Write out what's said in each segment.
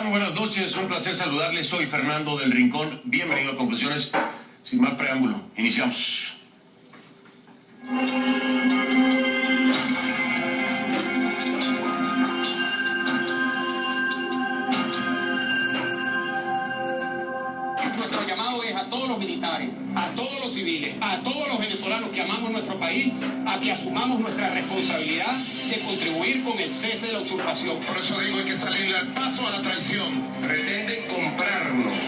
Muy buenas noches, un placer saludarles. Soy Fernando del Rincón. Bienvenido a Conclusiones. Sin más preámbulo, iniciamos. Nuestro llamado es a todos los militares, a todos los civiles, a todos los venezolanos que amamos nuestro país, a que asumamos nuestra responsabilidad de contribuir con el cese de la usurpación. Por eso digo, hay que salirle al paso a la traición. Pretenden comprarnos.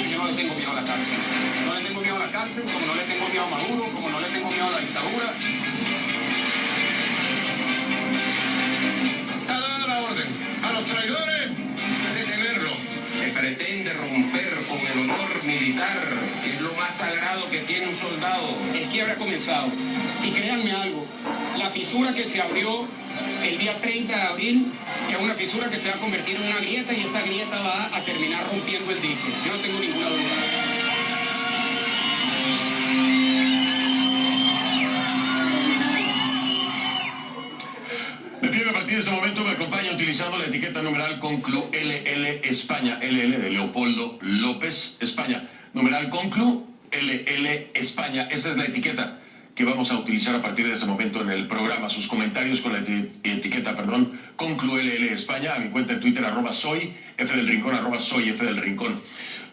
Yo no le tengo miedo a la cárcel. No le tengo miedo a la cárcel, como no le tengo miedo a Maduro, como no le tengo miedo a la dictadura. A los traidores, detenerlo. Que pretende romper con el honor militar, que es lo más sagrado que tiene un soldado. El quiebre ha comenzado. Y créanme algo, la fisura que se abrió el día 30 de abril es una fisura que se va a convertir en una grieta y esa grieta va a terminar rompiendo el dique. Yo no tengo ninguna duda. A partir de este momento me acompaña utilizando la etiqueta numeral Conclu LL España, LL de Leopoldo López España, numeral Conclu LL España. Esa es la etiqueta que vamos a utilizar a partir de este momento en el programa. Sus comentarios con la etiqueta, Conclu LL España, a mi cuenta de Twitter, @soy F del Rincón, @soy F del Rincón.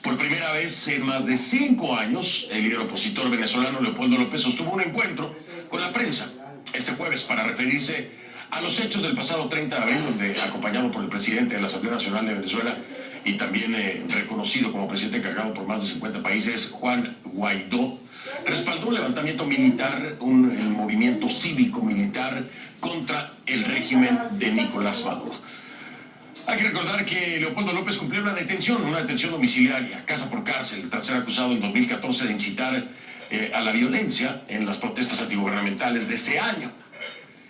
Por primera vez en más de 5 años, el líder opositor venezolano Leopoldo López sostuvo un encuentro con la prensa este jueves para referirse a los hechos del pasado 30 de abril, donde, acompañado por el presidente de la Asamblea Nacional de Venezuela y también reconocido como presidente encargado por más de 50 países, Juan Guaidó, respaldó un levantamiento militar, un movimiento cívico-militar contra el régimen de Nicolás Maduro. Hay que recordar que Leopoldo López cumplió una detención domiciliaria, casa por cárcel, tras ser acusado en 2014 de incitar a la violencia en las protestas antigubernamentales de ese año.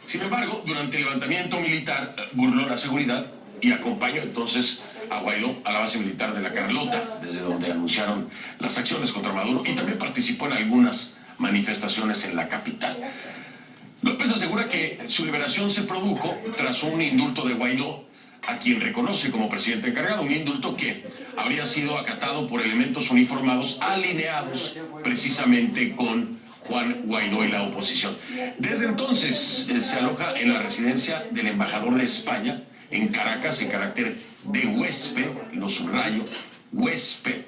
Sin embargo, durante el levantamiento militar burló la seguridad y acompañó entonces a Guaidó a la base militar de La Carlota, desde donde anunciaron las acciones contra Maduro, y también participó en algunas manifestaciones en la capital. López asegura que su liberación se produjo tras un indulto de Guaidó, a quien reconoce como presidente encargado, un indulto que habría sido acatado por elementos uniformados alineados precisamente con Juan Guaidó y la oposición. Desde entonces se aloja en la residencia del embajador de España en Caracas en carácter de huésped, lo subrayo, huésped,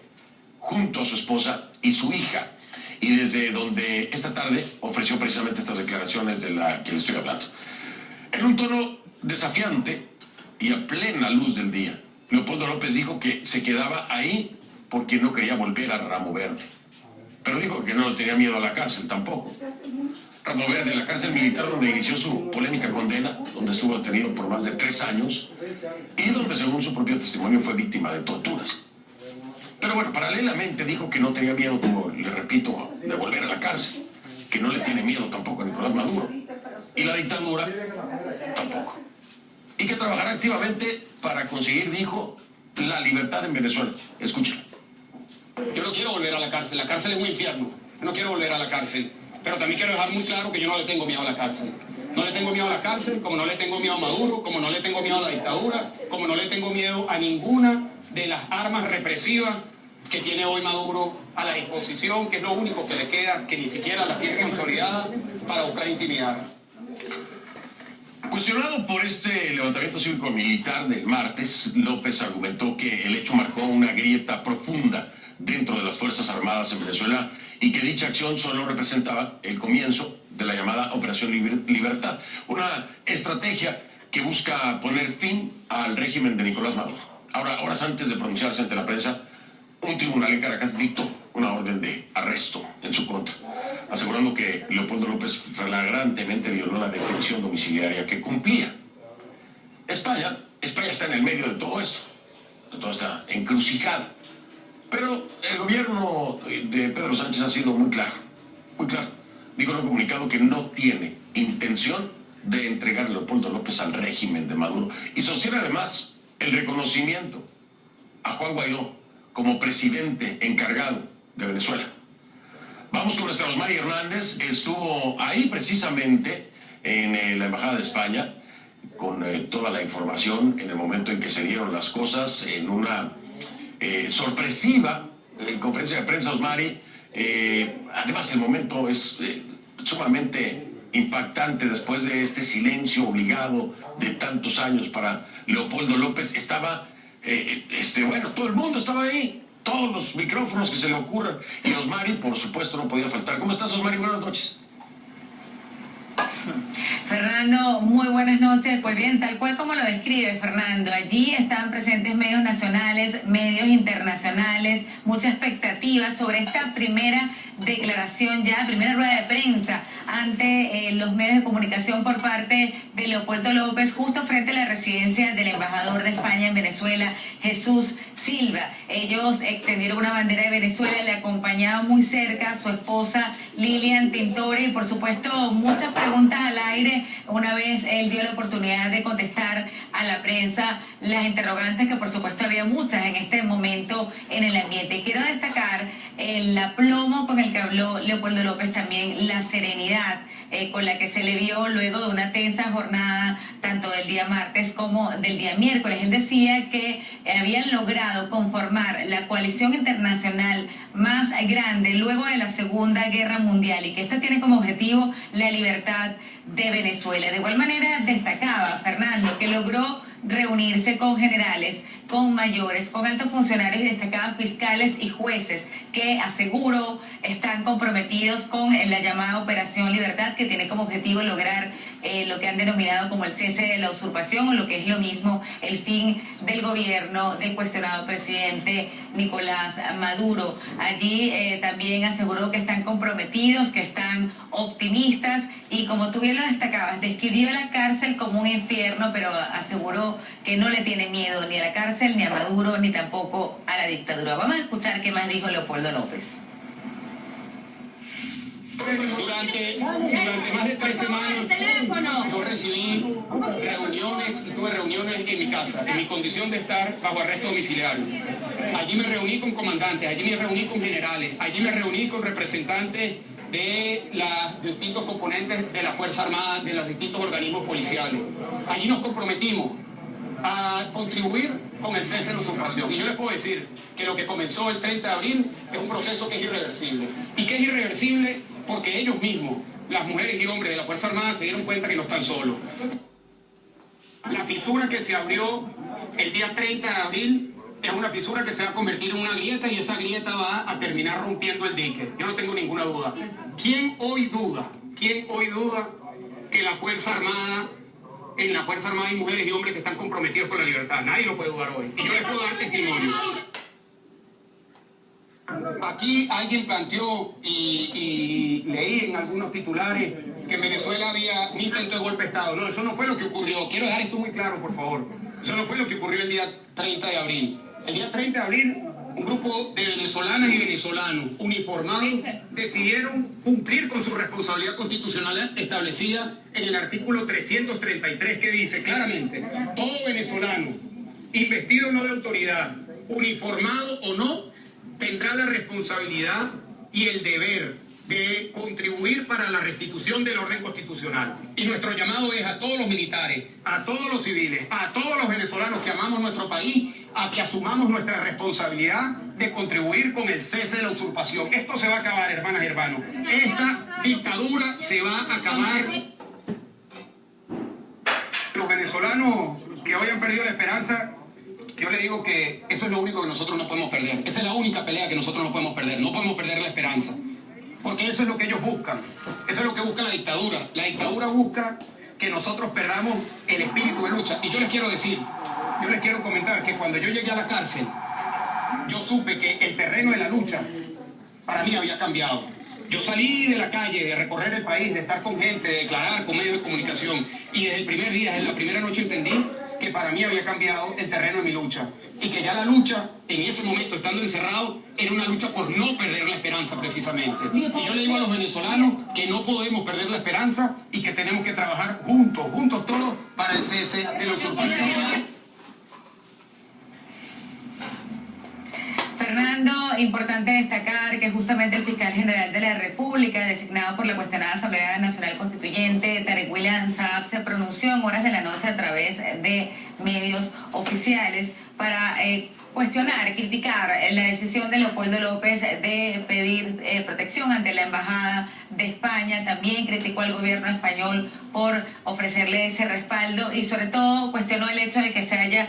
junto a su esposa y su hija. Y desde donde esta tarde ofreció precisamente estas declaraciones de la que le estoy hablando. En un tono desafiante y a plena luz del día, Leopoldo López dijo que se quedaba ahí porque no quería volver a Ramo Verde. Pero dijo que no le tenía miedo a la cárcel tampoco. Ramo Verde, la cárcel militar donde inició su polémica condena, donde estuvo detenido por más de 3 años y donde, según su propio testimonio, fue víctima de torturas. Pero bueno, paralelamente dijo que no tenía miedo, como le repito, de volver a la cárcel, que no le tiene miedo tampoco a Nicolás Maduro y la dictadura tampoco. Y que trabajará activamente para conseguir, dijo, la libertad en Venezuela. Escúchalo. Yo no quiero volver a la cárcel es un infierno. Yo no quiero volver a la cárcel. Pero también quiero dejar muy claro que yo no le tengo miedo a la cárcel. No le tengo miedo a la cárcel, como no le tengo miedo a Maduro, como no le tengo miedo a la dictadura, como no le tengo miedo a ninguna de las armas represivas que tiene hoy Maduro a la disposición, que es lo único que le queda, que ni siquiera las tiene consolidadas para buscar intimidar. Cuestionado por este levantamiento cívico-militar del martes, López argumentó que el hecho marcó una grieta profunda dentro de las Fuerzas Armadas en Venezuela y que dicha acción solo representaba el comienzo de la llamada Operación Libertad, una estrategia que busca poner fin al régimen de Nicolás Maduro. Ahora, horas antes de pronunciarse ante la prensa, un tribunal en Caracas dictó una orden de arresto en su contra, asegurando que Leopoldo López flagrantemente violó la detención domiciliaria que cumplía. España está en el medio de todo esto, de toda esta encrucijada. Pero el gobierno de Pedro Sánchez ha sido muy claro, muy claro. Dijo en un comunicado que no tiene intención de entregar a Leopoldo López al régimen de Maduro y sostiene además el reconocimiento a Juan Guaidó como presidente encargado de Venezuela. Vamos con nuestra Osmari Hernández. Estuvo ahí precisamente en la Embajada de España con toda la información en el momento en que se dieron las cosas, en una sorpresiva conferencia de prensa, Osmari. Además, el momento es sumamente impactante después de este silencio obligado de tantos años para Leopoldo López. Estaba, bueno, todo el mundo estaba ahí, todos los micrófonos que se le ocurran, y Osmari, por supuesto, no podía faltar. ¿Cómo estás, Osmari? Buenas noches. Fernando, muy buenas noches. Pues bien, tal cual como lo describe Fernando, allí estaban presentes medios nacionales, medios internacionales, mucha expectativa sobre esta primera declaración, ya primera rueda de prensa ante los medios de comunicación por parte de Leopoldo López, justo frente a la residencia del embajador de España en Venezuela, Jesús Silva. Ellos extendieron una bandera de Venezuela, le acompañaba muy cerca su esposa Lilian Tintori, y por supuesto muchas preguntas al aire una vez él dio la oportunidad de contestar a la prensa las interrogantes, que por supuesto había muchas en este momento en el ambiente. Quiero destacar el aplomo con el que habló Leopoldo López, también la serenidad con la que se le vio luego de una tensa jornada tanto del día martes como del día miércoles. Él decía que habían logrado conformar la coalición internacional más grande luego de la Segunda Guerra Mundial y que esta tiene como objetivo la libertad de Venezuela. De igual manera destacaba Fernando que logró reunirse con generales, con mayores, con altos funcionarios y destacaban fiscales y jueces que aseguró están comprometidos con la llamada Operación Libertad, que tiene como objetivo lograr lo que han denominado como el cese de la usurpación, o lo que es lo mismo, el fin del gobierno del cuestionado presidente Nicolás Maduro. Allí también aseguró que están comprometidos, que están optimistas, y como tú bien lo destacabas, describió la cárcel como un infierno, pero aseguró que no le tiene miedo ni a la cárcel, ni a Maduro, ni tampoco a la dictadura. Vamos a escuchar qué más dijo Leopoldo López. Durante más de 3 semanas yo recibí reuniones y tuve reuniones en mi casa, en mi condición de estar bajo arresto domiciliario. Allí me reuní con comandantes, allí me reuní con generales, allí me reuní con representantes de los distintos componentes de la Fuerza Armada, de los distintos organismos policiales. Allí nos comprometimos a contribuir con el cese de la usurpación. Y yo les puedo decir que lo que comenzó el 30 de abril es un proceso que es irreversible. ¿Y que es irreversible? Porque ellos mismos, las mujeres y hombres de la Fuerza Armada, se dieron cuenta que no están solos. La fisura que se abrió el día 30 de abril es una fisura que se va a convertir en una grieta, y esa grieta va a terminar rompiendo el dique. Yo no tengo ninguna duda. ¿Quién hoy duda que la Fuerza Armada, en la Fuerza Armada hay mujeres y hombres que están comprometidos con la libertad? Nadie lo puede dudar hoy. Y yo les puedo dar testimonio. Aquí alguien planteó y leí en algunos titulares que en Venezuela había un intento de golpe de Estado. No, eso no fue lo que ocurrió. Quiero dejar esto muy claro, por favor. Eso no fue lo que ocurrió el día 30 de abril. El día 30 de abril, un grupo de venezolanas y venezolanos uniformados decidieron cumplir con su responsabilidad constitucional establecida en el artículo 333, que dice claramente: todo venezolano, investido o no de autoridad, uniformado o no, tendrá la responsabilidad y el deber de contribuir para la restitución del orden constitucional. Y nuestro llamado es a todos los militares, a todos los civiles, a todos los venezolanos que amamos nuestro país, a que asumamos nuestra responsabilidad de contribuir con el cese de la usurpación. Esto se va a acabar, hermanas y hermanos. Esta dictadura se va a acabar. Los venezolanos que hoy han perdido la esperanza, yo le digo que eso es lo único que nosotros no podemos perder. Esa es la única pelea que nosotros no podemos perder. No podemos perder la esperanza. Porque eso es lo que ellos buscan. Eso es lo que busca la dictadura. La dictadura busca que nosotros perdamos el espíritu de lucha. Y yo les quiero decir, yo les quiero comentar que cuando yo llegué a la cárcel, yo supe que el terreno de la lucha para mí había cambiado. Yo salí de la calle, de recorrer el país, de estar con gente, de declarar con medios de comunicación. Y desde el primer día, desde la primera noche, entendí que para mí había cambiado el terreno de mi lucha. Y que ya la lucha, en ese momento, estando encerrado, era una lucha por no perder la esperanza, precisamente. Y yo le digo a los venezolanos que no podemos perder la esperanza y que tenemos que trabajar juntos todos, para el cese de la usurpación. Fernando. Fernando, importante destacar que justamente el fiscal general de la República, designado por la cuestionada Asamblea Nacional Constituyente, Tarek William Saab, se pronunció en horas de la noche a través de medios oficiales para cuestionar, criticar la decisión de Leopoldo López de pedir protección ante la Embajada de España. También criticó al gobierno español por ofrecerle ese respaldo y sobre todo cuestionó el hecho de que se haya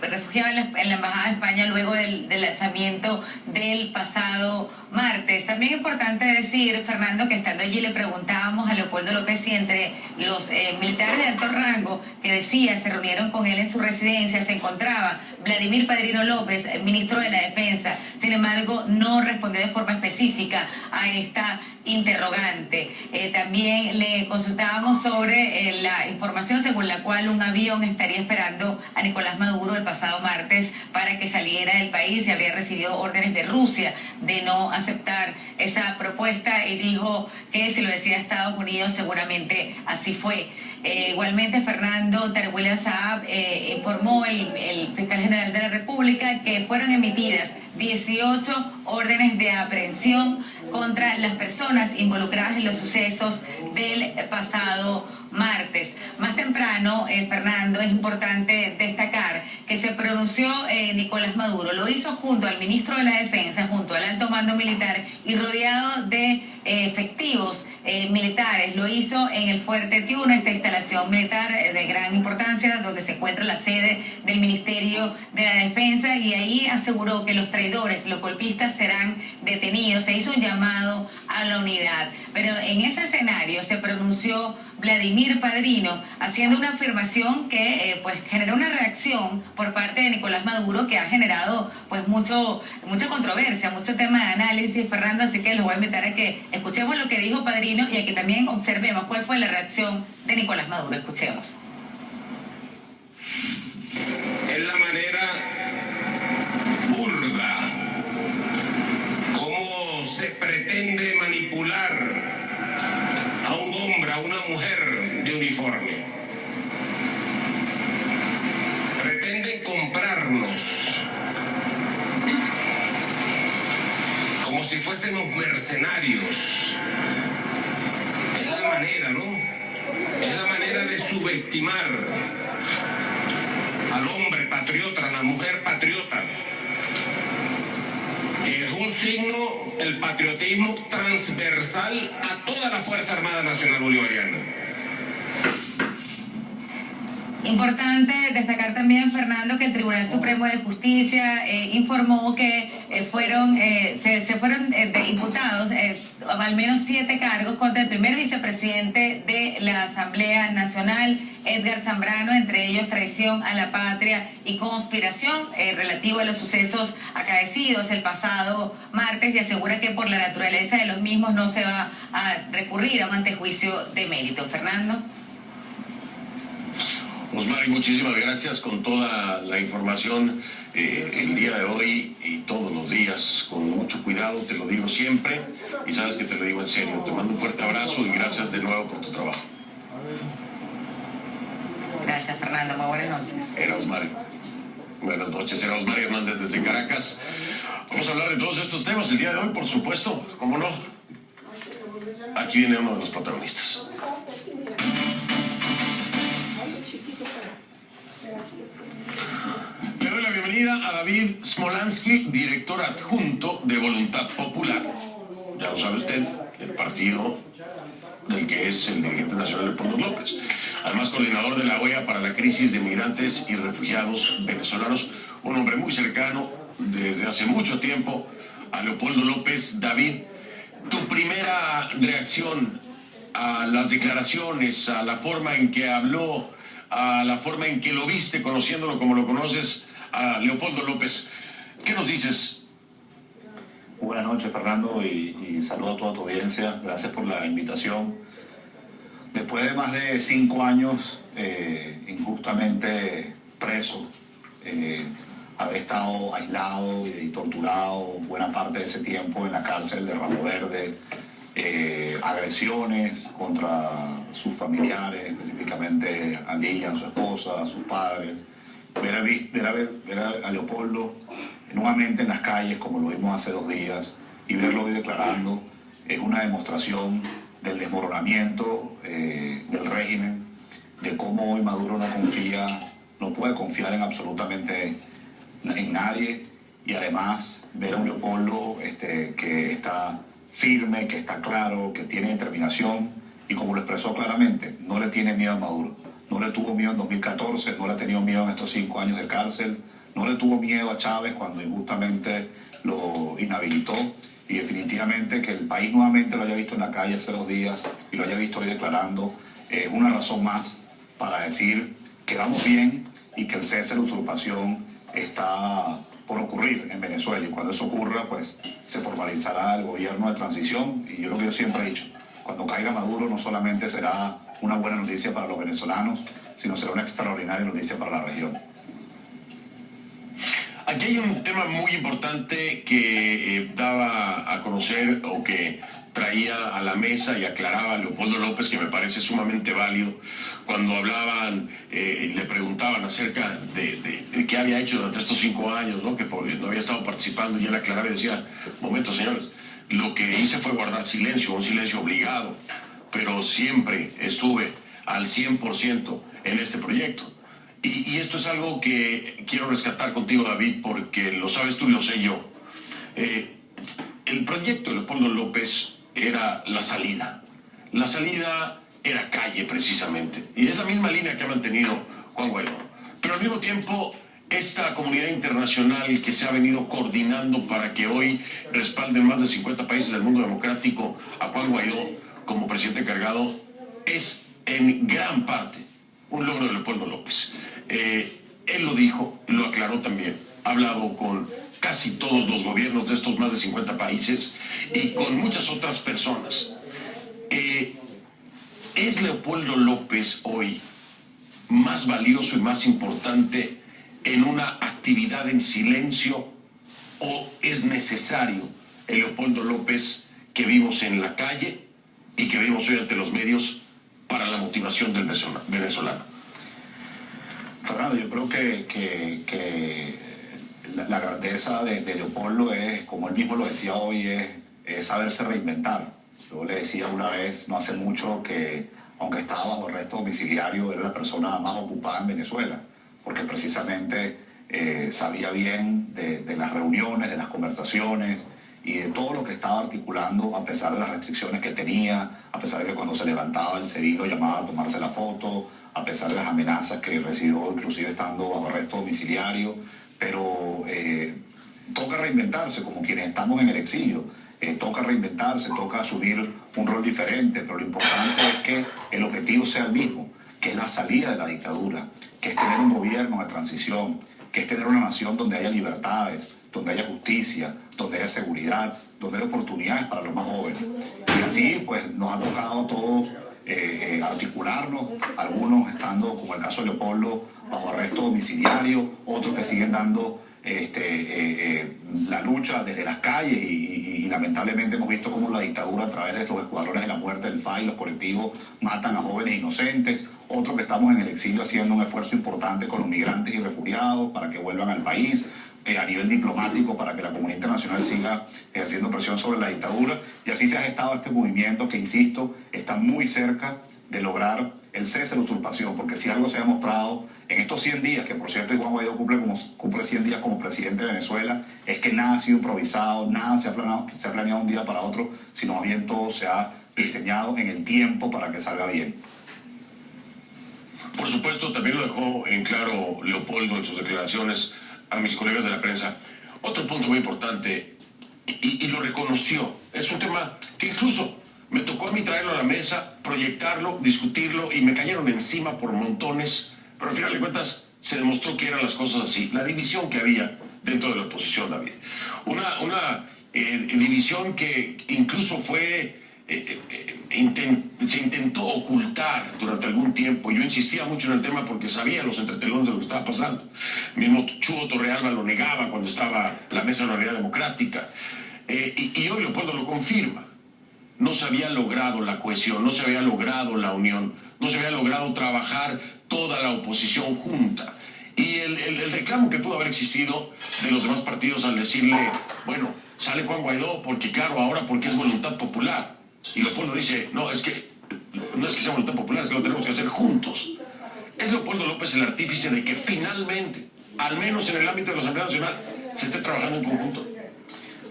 refugiado en la Embajada de España luego del lanzamiento del pasado martes. También es importante decir, Fernando, que estando allí le preguntábamos a Leopoldo López si entre los militares de alto rango que decía se reunieron con él en su residencia se encontraba Vladimir Padrino López, ministro de la Defensa. Sin embargo, no respondió de forma específica a esta interrogante. También le consultábamos sobre la información según la cual un avión estaría esperando a Nicolás Maduro el pasado martes para que saliera del país y había recibido órdenes de Rusia de no aceptar esa propuesta y dijo que si lo decía Estados Unidos seguramente así fue. Igualmente, Fernando, Tarek William Saab informó el fiscal general de la República que fueron emitidas 18 órdenes de aprehensión contra las personas involucradas en los sucesos del pasado martes. Más temprano, Fernando, es importante destacar que se pronunció Nicolás Maduro. Lo hizo junto al ministro de la Defensa, junto al alto mando militar y rodeado de efectivos militares. Lo hizo en el Fuerte Tiuna, esta instalación militar de gran importancia, donde se encuentra la sede del Ministerio de la Defensa, y ahí aseguró que los traidores, los golpistas, serán detenidos. Se hizo un llamado a la unidad. Pero en ese escenario se pronunció Vladimir Padrino, haciendo una afirmación que pues generó una reacción por parte de Nicolás Maduro que ha generado pues mucha controversia, mucho tema de análisis, Fernando, así que les voy a invitar a que escuchemos lo que dijo Padrino y a que también observemos cuál fue la reacción de Nicolás Maduro. Escuchemos. Es la manera burda como se pretende manipular a un hombre, a una mujer de uniforme. Pretenden comprarnos como si fuésemos mercenarios. Es la manera, ¿no? Es la manera de subestimar al hombre patriota, a la mujer patriota. Es un signo del patriotismo transversal a toda la Fuerza Armada Nacional Bolivariana. Importante destacar también, Fernando, que el Tribunal Supremo de Justicia informó que se fueron imputados al menos 7 cargos contra el primer vicepresidente de la Asamblea Nacional, Edgar Zambrano, entre ellos traición a la patria y conspiración relativo a los sucesos acaecidos el pasado martes, y asegura que por la naturaleza de los mismos no se va a recurrir a un antejuicio de mérito. Fernando. Osmari, muchísimas gracias con toda la información el día de hoy y todos los días, con mucho cuidado, te lo digo siempre y sabes que te lo digo en serio. Te mando un fuerte abrazo y gracias de nuevo por tu trabajo. Gracias, Fernando, muy buenas noches. Era Osmari. Buenas noches, era Osmari Hernández desde Caracas. Vamos a hablar de todos estos temas el día de hoy, por supuesto, ¿cómo no? Aquí viene uno de los protagonistas. Le doy la bienvenida a David Smolansky, director adjunto de Voluntad Popular. Ya lo sabe usted, el partido del que es el dirigente nacional Leopoldo López. Además, coordinador de la OEA para la crisis de migrantes y refugiados venezolanos. Un hombre muy cercano desde hace mucho tiempo a Leopoldo López. David, tu primera reacción a las declaraciones, a la forma en que habló, a la forma en que lo viste, conociéndolo como lo conoces, a Leopoldo López. ¿Qué nos dices? Buenas noches, Fernando, y saludo a toda tu audiencia. Gracias por la invitación. Después de más de 5 años injustamente preso, haber estado aislado y torturado buena parte de ese tiempo en la cárcel de Ramo Verde, agresiones contra sus familiares, específicamente a Lilian, su esposa, a sus padres, ver a Leopoldo nuevamente en las calles, como lo vimos hace 2 días, y verlo hoy declarando, es una demostración del desmoronamiento del régimen, de cómo hoy Maduro no puede confiar en absolutamente en nadie, y además ver a un Leopoldo que está firme, que está claro, que tiene determinación, y como lo expresó claramente, no le tiene miedo a Maduro. No le tuvo miedo en 2014, no le ha tenido miedo en estos 5 años de cárcel, no le tuvo miedo a Chávez cuando injustamente lo inhabilitó, y definitivamente que el país nuevamente lo haya visto en la calle hace 2 días y lo haya visto hoy declarando, es una razón más para decir que vamos bien y que el cese de la usurpación está por ocurrir en Venezuela, y cuando eso ocurra, pues se formalizará el gobierno de transición. Y yo lo que yo siempre he dicho, cuando caiga Maduro no solamente será una buena noticia para los venezolanos, sino será una extraordinaria noticia para la región. Aquí hay un tema muy importante que daba a conocer o que traía a la mesa y aclaraba a Leopoldo López, que me parece sumamente válido, cuando hablaban, le preguntaban acerca de qué había hecho durante estos 5 años, ¿no? Que no había estado participando, y él aclaraba y decía, momento señores, lo que hice fue guardar silencio, un silencio obligado, pero siempre estuve al 100% en este proyecto. Y esto es algo que quiero rescatar contigo, David, porque lo sabes tú y lo sé yo. El proyecto de Leopoldo López era la salida. La salida era calle, precisamente. Y es la misma línea que ha mantenido Juan Guaidó. Pero al mismo tiempo, esta comunidad internacional que se ha venido coordinando para que hoy respalden más de 50 países del mundo democrático a Juan Guaidó como presidente encargado, es en gran parte un logro de Leopoldo López. Él lo dijo, lo aclaró también. Ha hablado con casi todos los gobiernos de estos más de 50 países y con muchas otras personas. ¿Es Leopoldo López hoy más valioso y más importante en una actividad en silencio, o es necesario el Leopoldo López que vimos en la calle y que vimos hoy ante los medios para la motivación del venezolano? Fernando, yo creo que la grandeza de Leopoldo es, como él mismo lo decía hoy, es saberse reinventar. Yo le decía una vez, no hace mucho, que aunque estaba bajo arresto domiciliario, era la persona más ocupada en Venezuela, porque precisamente sabía bien de las reuniones, de las conversaciones y de todo lo que estaba articulando, a pesar de las restricciones que tenía, a pesar de que cuando se levantaba el CEDIL lo llamaba a tomarse la foto, a pesar de las amenazas que recibió inclusive estando bajo arresto domiciliario. Pero toca reinventarse, como quienes estamos en el exilio. Toca reinventarse, toca asumir un rol diferente, pero lo importante es que el objetivo sea el mismo, que es la salida de la dictadura, que es tener un gobierno de transición, que es tener una nación donde haya libertades, donde haya justicia, donde haya seguridad, donde haya oportunidades para los más jóvenes. Y así pues nos ha tocado a todos articularnos, algunos estando, como el caso de Leopoldo, bajo arresto domiciliario, otros que siguen dando la lucha desde las calles, y lamentablemente hemos visto cómo la dictadura, a través de estos escuadrones de la muerte del FAI, los colectivos, matan a jóvenes inocentes. Otros que estamos en el exilio haciendo un esfuerzo importante con los migrantes y refugiados para que vuelvan al país, a nivel diplomático, para que la comunidad internacional siga ejerciendo presión sobre la dictadura. Y así se ha gestado este movimiento que, insisto, está muy cerca de lograr el cese de la usurpación, porque si algo se ha mostrado en estos 100 días, que por cierto Juan Guaidó cumple 100 días como presidente de Venezuela, es que nada ha sido improvisado, nada se ha planeado un día para otro, sino más bien todo se ha diseñado en el tiempo para que salga bien. Por supuesto, también lo dejó en claro Leopoldo en sus declaraciones a mis colegas de la prensa. Otro punto muy importante, y lo reconoció, es un tema que incluso me tocó a mí traerlo a la mesa, proyectarlo, discutirlo, y me cayeron encima por montones, pero al final de cuentas se demostró que eran las cosas así. La división que había dentro de la oposición, David. Una división que incluso fue... se intentó ocultar durante algún tiempo. Yo insistía mucho en el tema porque sabía los entretelones de lo que estaba pasando. Mismo Chugo Torrealba lo negaba cuando estaba la Mesa de la Unidad Democrática. Y hoy Leopoldo lo confirma. No se había logrado la cohesión, no se había logrado la unión, no se había logrado trabajar toda la oposición junta. Y el reclamo que pudo haber existido de los demás partidos al decirle, bueno, sale Juan Guaidó porque claro, ahora porque es voluntad popular. Y Leopoldo dice, no, es que no es que sea voluntad popular, es que lo tenemos que hacer juntos. Es Leopoldo López el artífice de que finalmente, al menos en el ámbito de la Asamblea Nacional, se esté trabajando en conjunto.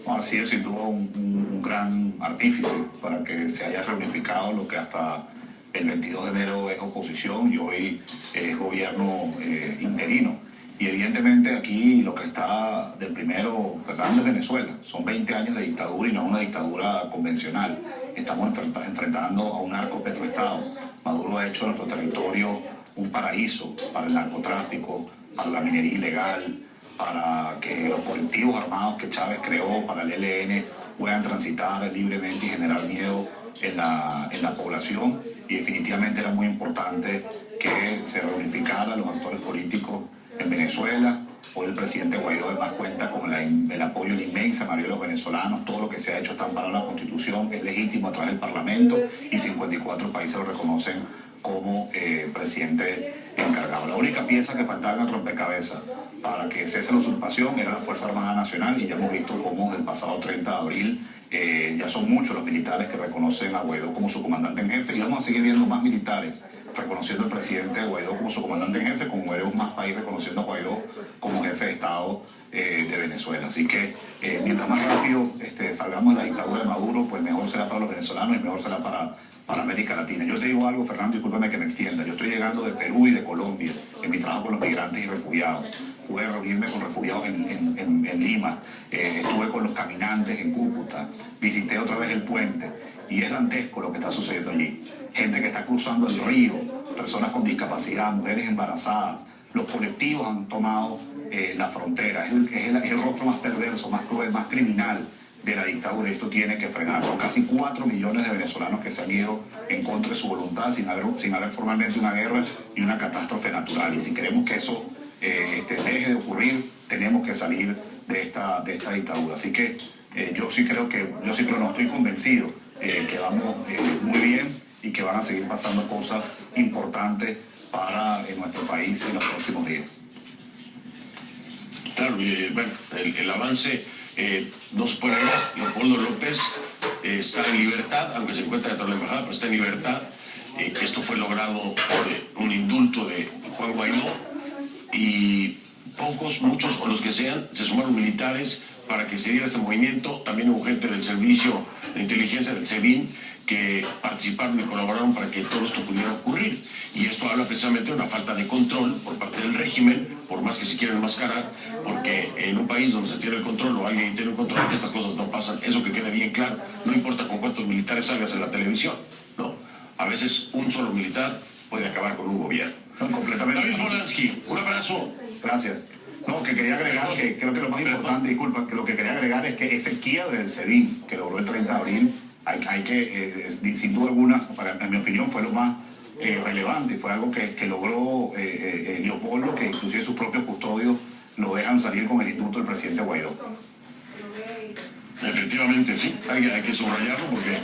Así es, sin duda un gran artífice para que se haya reunificado lo que hasta el 22 de enero es oposición y hoy es gobierno interino. Y evidentemente aquí lo que está del primero, Fernando, es Venezuela. Son 20 años de dictadura y no una dictadura convencional. Estamos enfrentando a un narcopetroestado. Maduro ha hecho de nuestro territorio un paraíso para el narcotráfico, para la minería ilegal, para que los colectivos armados que Chávez creó para el ELN puedan transitar libremente y generar miedo en la población. Y definitivamente era muy importante que se reunificaran los actores políticos en Venezuela. Hoy el presidente Guaidó además cuenta con el apoyo de la inmensa mayoría de los venezolanos. Todo lo que se ha hecho está amparado en la Constitución, es legítimo a través del Parlamento y 54 países lo reconocen como presidente encargado. La única pieza que faltaba en el rompecabezas para que cese la usurpación era la Fuerza Armada Nacional, y ya hemos visto cómo desde el pasado 30 de abril ya son muchos los militares que reconocen a Guaidó como su comandante en jefe, y vamos a seguir viendo más militares reconociendo al presidente Guaidó como su comandante en jefe, como veremos más países reconociendo a Guaidó como jefe de Estado de Venezuela. Así que mientras más rápido salgamos de la dictadura de Maduro, pues mejor será para los venezolanos y mejor será para América Latina. Yo te digo algo, Fernando, discúlpame que me extienda. Yo estoy llegando de Perú y de Colombia en mi trabajo con los migrantes y refugiados. Pude reunirme con refugiados en Lima, estuve con los caminantes en Cúcuta, visité otra vez el puente, y es dantesco lo que está sucediendo allí. Gente que está cruzando el río, personas con discapacidad, mujeres embarazadas. Los colectivos han tomado la frontera. Es el rostro más perverso, más cruel, más criminal de la dictadura, y esto tiene que frenar. Son casi 4 millones de venezolanos que se han ido en contra de su voluntad, sin haber formalmente una guerra y una catástrofe natural. Y si queremos que eso deje de ocurrir, tenemos que salir de esta dictadura. Así que yo sí creo, no estoy convencido que vamos muy bien y que van a seguir pasando cosas importantes para nuestro país en los próximos días. Claro, bueno, el avance no se puede negar. Leopoldo López está en libertad, aunque se encuentra dentro de la embajada, pero está en libertad. Esto fue logrado por un indulto de Juan Guaidó, y muchos o los que sean, se sumaron militares para que se diera este movimiento. También hubo gente del servicio de inteligencia del SEBIN que participaron y colaboraron para que todo esto pudiera ocurrir. Y esto habla precisamente de una falta de control por parte del régimen, por más que se quiera enmascarar, porque en un país donde se tiene el control o alguien tiene el control, estas cosas no pasan. Eso que quede bien claro. No importa con cuántos militares salgas en la televisión, ¿no? A veces un solo militar puede acabar con un gobierno. No, completamente. David Volansky, un abrazo. Gracias. No, que quería agregar, que creo que lo más importante, disculpa, que lo que quería agregar es que ese quiebre del SEBIN que logró el 30 de abril, hay que, sin duda alguna, en mi opinión, fue lo más relevante. Fue algo que logró Leopoldo, que inclusive sus propios custodios lo dejan salir con el indulto del presidente Guaidó. Efectivamente, sí, hay que subrayarlo porque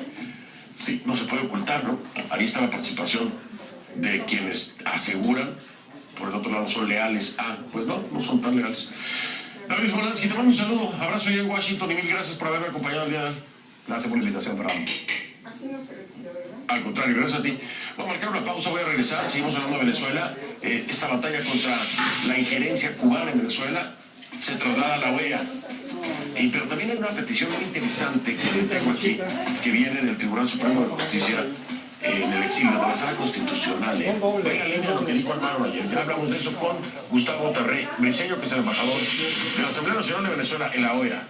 sí, no se puede ocultar, ¿no? Ahí está la participación de quienes aseguran, por el otro lado son leales a, pues no son tan leales. David Volansky, te mando un saludo, abrazo allá en Washington y mil gracias por haberme acompañado el día de hoy. Gracias por la invitación, Fernando. Así no se retira, ¿verdad? Al contrario, gracias a ti. Voy a marcar una pausa, voy a regresar, seguimos hablando de Venezuela. Esta batalla contra la injerencia cubana en Venezuela se traslada a la OEA. Pero también hay una petición muy interesante que yo tengo aquí, que viene del Tribunal Supremo de Justicia en el exilio, de la Sala Constitucional. Voy a leer lo que dijo Almagro ayer. Ya hablamos de eso con Gustavo Tarré Briceño, que es el embajador de la Asamblea Nacional de Venezuela en la OEA.